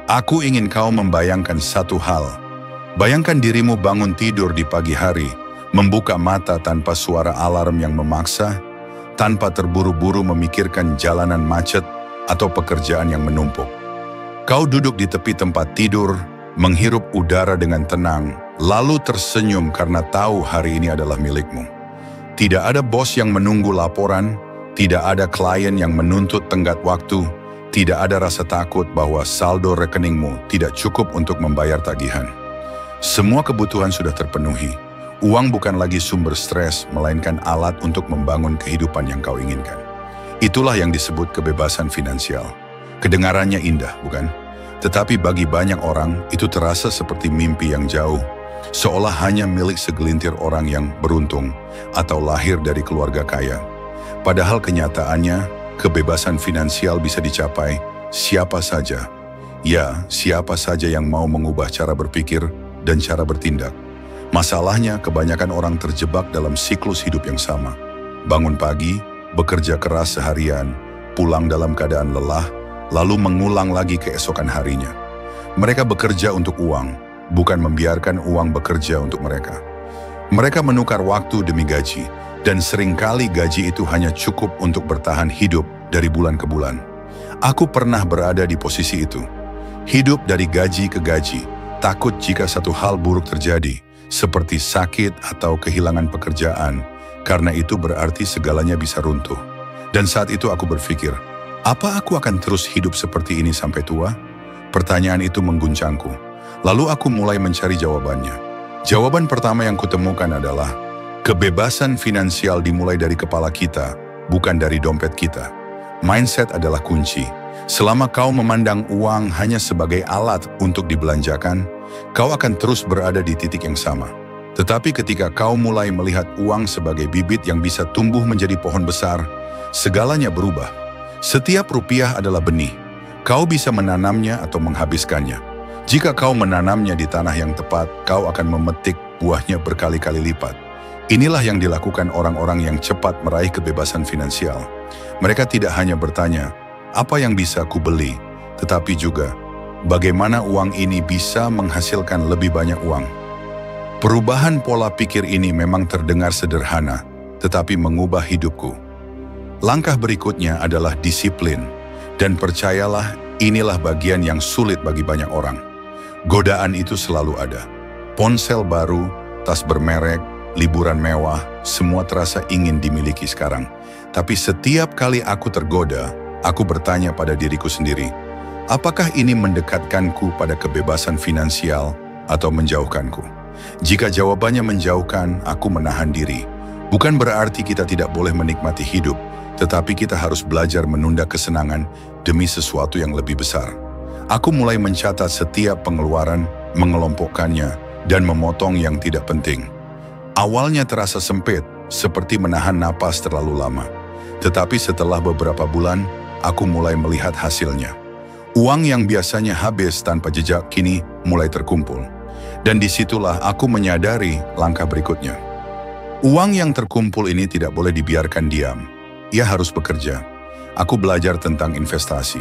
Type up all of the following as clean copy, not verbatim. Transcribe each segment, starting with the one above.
Aku ingin kau membayangkan satu hal. Bayangkan dirimu bangun tidur di pagi hari, membuka mata tanpa suara alarm yang memaksa, tanpa terburu-buru memikirkan jalanan macet atau pekerjaan yang menumpuk. Kau duduk di tepi tempat tidur, menghirup udara dengan tenang, lalu tersenyum karena tahu hari ini adalah milikmu. Tidak ada bos yang menunggu laporan, tidak ada klien yang menuntut tenggat waktu, tidak ada rasa takut bahwa saldo rekeningmu tidak cukup untuk membayar tagihan. Semua kebutuhan sudah terpenuhi. Uang bukan lagi sumber stres, melainkan alat untuk membangun kehidupan yang kau inginkan. Itulah yang disebut kebebasan finansial. Kedengarannya indah, bukan? Tetapi bagi banyak orang, itu terasa seperti mimpi yang jauh, seolah hanya milik segelintir orang yang beruntung atau lahir dari keluarga kaya. Padahal kenyataannya, kebebasan finansial bisa dicapai siapa saja. Ya, siapa saja yang mau mengubah cara berpikir dan cara bertindak. Masalahnya, kebanyakan orang terjebak dalam siklus hidup yang sama. Bangun pagi, bekerja keras seharian, pulang dalam keadaan lelah, lalu mengulang lagi keesokan harinya. Mereka bekerja untuk uang, bukan membiarkan uang bekerja untuk mereka. Mereka menukar waktu demi gaji, dan seringkali gaji itu hanya cukup untuk bertahan hidup dari bulan ke bulan. Aku pernah berada di posisi itu. Hidup dari gaji ke gaji, takut jika satu hal buruk terjadi, seperti sakit atau kehilangan pekerjaan, karena itu berarti segalanya bisa runtuh. Dan saat itu aku berpikir, apa aku akan terus hidup seperti ini sampai tua? Pertanyaan itu mengguncangku. Lalu aku mulai mencari jawabannya. Jawaban pertama yang kutemukan adalah, kebebasan finansial dimulai dari kepala kita, bukan dari dompet kita. Mindset adalah kunci. Selama kau memandang uang hanya sebagai alat untuk dibelanjakan, kau akan terus berada di titik yang sama. Tetapi ketika kau mulai melihat uang sebagai bibit yang bisa tumbuh menjadi pohon besar, segalanya berubah. Setiap rupiah adalah benih. Kau bisa menanamnya atau menghabiskannya. Jika kau menanamnya di tanah yang tepat, kau akan memetik buahnya berkali-kali lipat. Inilah yang dilakukan orang-orang yang cepat meraih kebebasan finansial. Mereka tidak hanya bertanya, apa yang bisa ku beli, tetapi juga, bagaimana uang ini bisa menghasilkan lebih banyak uang. Perubahan pola pikir ini memang terdengar sederhana, tetapi mengubah hidupku. Langkah berikutnya adalah disiplin, dan percayalah inilah bagian yang sulit bagi banyak orang. Godaan itu selalu ada. Ponsel baru, tas bermerek, liburan mewah, semua terasa ingin dimiliki sekarang. Tapi setiap kali aku tergoda, aku bertanya pada diriku sendiri, apakah ini mendekatkanku pada kebebasan finansial atau menjauhkanku? Jika jawabannya menjauhkan, aku menahan diri. Bukan berarti kita tidak boleh menikmati hidup, tetapi kita harus belajar menunda kesenangan demi sesuatu yang lebih besar. Aku mulai mencatat setiap pengeluaran, mengelompokkannya, dan memotong yang tidak penting. Awalnya terasa sempit, seperti menahan napas terlalu lama. Tetapi setelah beberapa bulan, aku mulai melihat hasilnya. Uang yang biasanya habis tanpa jejak kini mulai terkumpul. Dan disitulah aku menyadari langkah berikutnya. Uang yang terkumpul ini tidak boleh dibiarkan diam. Ia harus bekerja. Aku belajar tentang investasi.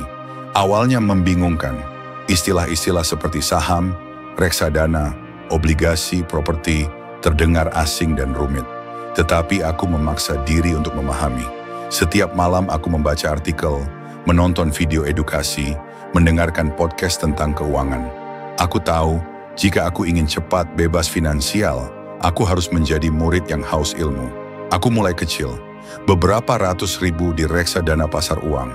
Awalnya membingungkan. Istilah-istilah seperti saham, reksadana, obligasi, properti, terdengar asing dan rumit. Tetapi aku memaksa diri untuk memahami. Setiap malam aku membaca artikel, menonton video edukasi, mendengarkan podcast tentang keuangan. Aku tahu, jika aku ingin cepat bebas finansial, aku harus menjadi murid yang haus ilmu. Aku mulai kecil, beberapa ratus ribu di reksadana pasar uang,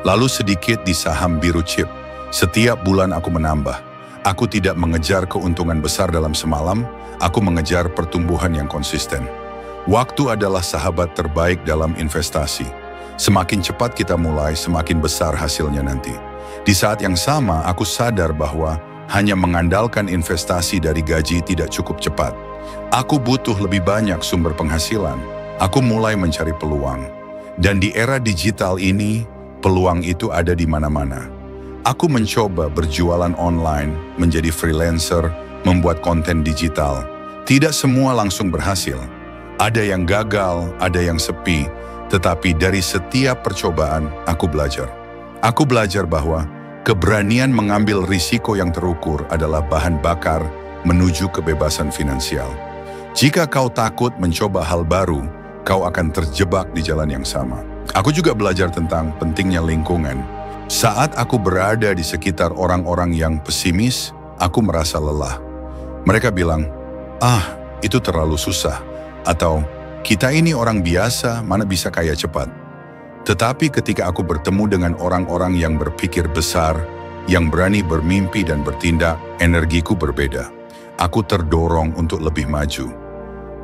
lalu sedikit di saham biru chip. Setiap bulan aku menambah. Aku tidak mengejar keuntungan besar dalam semalam, aku mengejar pertumbuhan yang konsisten. Waktu adalah sahabat terbaik dalam investasi. Semakin cepat kita mulai, semakin besar hasilnya nanti. Di saat yang sama, aku sadar bahwa hanya mengandalkan investasi dari gaji tidak cukup cepat. Aku butuh lebih banyak sumber penghasilan. Aku mulai mencari peluang. Dan di era digital ini, peluang itu ada di mana-mana. Aku mencoba berjualan online, menjadi freelancer, membuat konten digital. Tidak semua langsung berhasil. Ada yang gagal, ada yang sepi, tetapi dari setiap percobaan, aku belajar. Aku belajar bahwa Keberanian mengambil risiko yang terukur adalah bahan bakar menuju kebebasan finansial. Jika kau takut mencoba hal baru, kau akan terjebak di jalan yang sama. Aku juga belajar tentang pentingnya lingkungan. Saat aku berada di sekitar orang-orang yang pesimis, aku merasa lelah. Mereka bilang, itu terlalu susah. Atau, kita ini orang biasa, mana bisa kaya cepat. Tetapi ketika aku bertemu dengan orang-orang yang berpikir besar, yang berani bermimpi dan bertindak, energiku berbeda. Aku terdorong untuk lebih maju.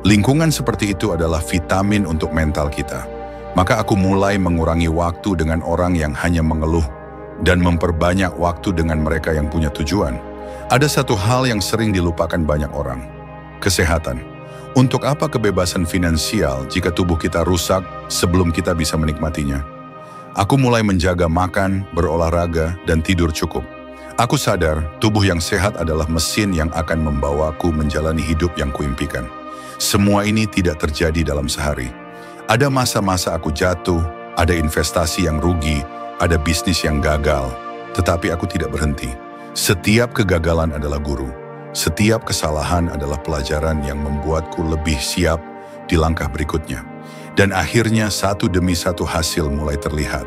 Lingkungan seperti itu adalah vitamin untuk mental kita. Maka aku mulai mengurangi waktu dengan orang yang hanya mengeluh dan memperbanyak waktu dengan mereka yang punya tujuan. Ada satu hal yang sering dilupakan banyak orang. Kesehatan. Untuk apa kebebasan finansial jika tubuh kita rusak sebelum kita bisa menikmatinya? Aku mulai menjaga makan, berolahraga, dan tidur cukup. Aku sadar tubuh yang sehat adalah mesin yang akan membawaku menjalani hidup yang kuimpikan. Semua ini tidak terjadi dalam sehari. Ada masa-masa aku jatuh, ada investasi yang rugi, ada bisnis yang gagal. Tetapi aku tidak berhenti. Setiap kegagalan adalah guru. Setiap kesalahan adalah pelajaran yang membuatku lebih siap di langkah berikutnya. Dan akhirnya satu demi satu hasil mulai terlihat.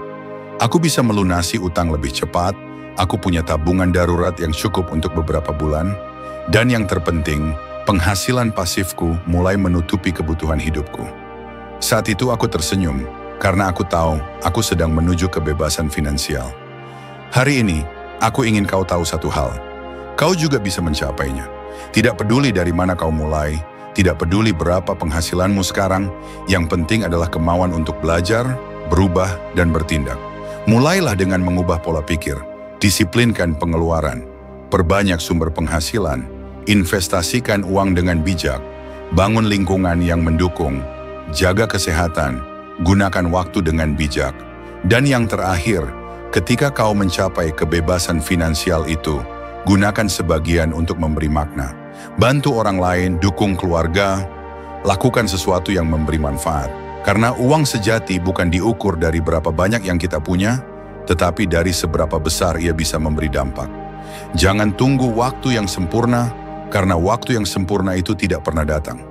Aku bisa melunasi utang lebih cepat, aku punya tabungan darurat yang cukup untuk beberapa bulan, dan yang terpenting, penghasilan pasifku mulai menutupi kebutuhan hidupku. Saat itu aku tersenyum, karena aku tahu aku sedang menuju kebebasan finansial. Hari ini, aku ingin kau tahu satu hal. Kau juga bisa mencapainya. Tidak peduli dari mana kau mulai, tidak peduli berapa penghasilanmu sekarang, yang penting adalah kemauan untuk belajar, berubah, dan bertindak. Mulailah dengan mengubah pola pikir, disiplinkan pengeluaran, perbanyak sumber penghasilan, investasikan uang dengan bijak, bangun lingkungan yang mendukung, jaga kesehatan, gunakan waktu dengan bijak. Dan yang terakhir, ketika kau mencapai kebebasan finansial itu, gunakan sebagian untuk memberi makna. Bantu orang lain, dukung keluarga, lakukan sesuatu yang memberi manfaat. Karena uang sejati bukan diukur dari berapa banyak yang kita punya, tetapi dari seberapa besar ia bisa memberi dampak. Jangan tunggu waktu yang sempurna, karena waktu yang sempurna itu tidak pernah datang.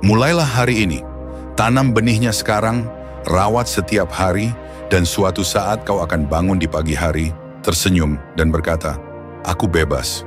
Mulailah hari ini, tanam benihnya sekarang, rawat setiap hari, dan suatu saat kau akan bangun di pagi hari, tersenyum dan berkata, "Aku bebas."